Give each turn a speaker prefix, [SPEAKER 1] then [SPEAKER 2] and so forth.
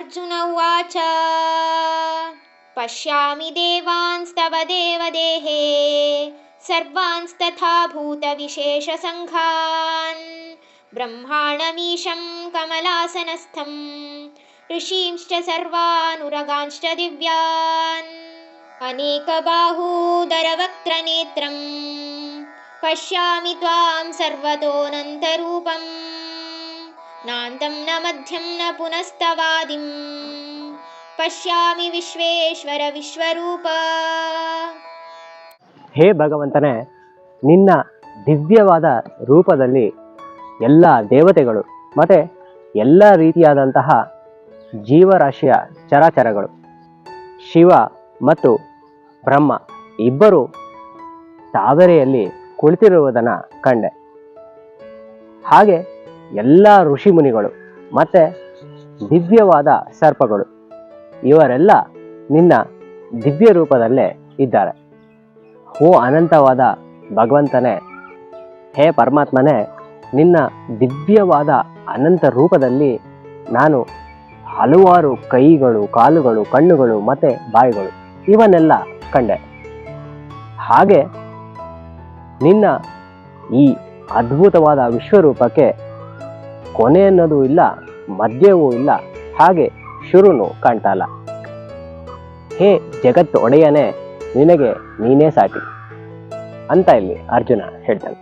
[SPEAKER 1] अर्जुन उवाच पश्यामि देवांस्तव देवदेहे सर्वांस्तथा भूतविशेषसङ्घान् ब्रह्माणमीशं कमलासनस्थं ऋषींश्च सर्वानुरगांश्च दिव्यान् अनेकबाहूदरवक्त्रनेत्रं पश्यामि त्वां सर्वतोऽनन्तरूपं नान्तं न मध्यं न पुनस्तवादिं पश्यामि विश्वेश्वर विश्वरूप.
[SPEAKER 2] ಹೇ ಭಗವಂತನೇ, ನಿನ್ನ ದಿವ್ಯವಾದ ರೂಪದಲ್ಲಿ ಎಲ್ಲ ದೇವತೆಗಳು ಮತ್ತು ಎಲ್ಲ ರೀತಿಯಾದಂತಹ ಜೀವರಾಶಿಯ ಚರಾಚರಗಳು, ಶಿವ ಮತ್ತು ಬ್ರಹ್ಮ ಇಬ್ಬರು ತಾವರೆಯಲ್ಲಿ ಕುಳಿತಿರುವುದನ್ನು ಕಂಡೆ. ಹಾಗೆ ಎಲ್ಲ ಋಷಿಮುನಿಗಳು ಮತ್ತು ದಿವ್ಯವಾದ ಸರ್ಪಗಳು ಇವರೆಲ್ಲ ನಿನ್ನ ದಿವ್ಯ ರೂಪದಲ್ಲೇ ಇದ್ದಾರೆ. ಓ ಅನಂತವಾದ ಭಗವಂತನೇ, ಹೇ ಪರಮಾತ್ಮನೇ, ನಿನ್ನ ದಿವ್ಯವಾದ ಅನಂತ ರೂಪದಲ್ಲಿ ನಾನು ಹಲವಾರು ಕೈಗಳು, ಕಾಲುಗಳು, ಕಣ್ಣುಗಳು ಮತ್ತು ಬಾಯಿಗಳು ಇವನ್ನೆಲ್ಲ ಕಂಡೆ. ಹಾಗೆ ನಿನ್ನ ಈ ಅದ್ಭುತವಾದ ವಿಶ್ವರೂಪಕ್ಕೆ ಕೊನೆ ಅನ್ನೋದು ಇಲ್ಲ, ಮಧ್ಯವೂ ಇಲ್ಲ, ಹಾಗೆ ಶುರುನು ಕಾಣ್ತಾ ಇಲ್ಲ. ಹೇ ಜಗತ್ತು ಒಡೆಯನೇ, ನಿನಗೆ ನೀನೇ ಸಾಟಿ ಅಂತ ಇಲ್ಲಿ ಅರ್ಜುನ ಹೇಳ್ತಾನೆ.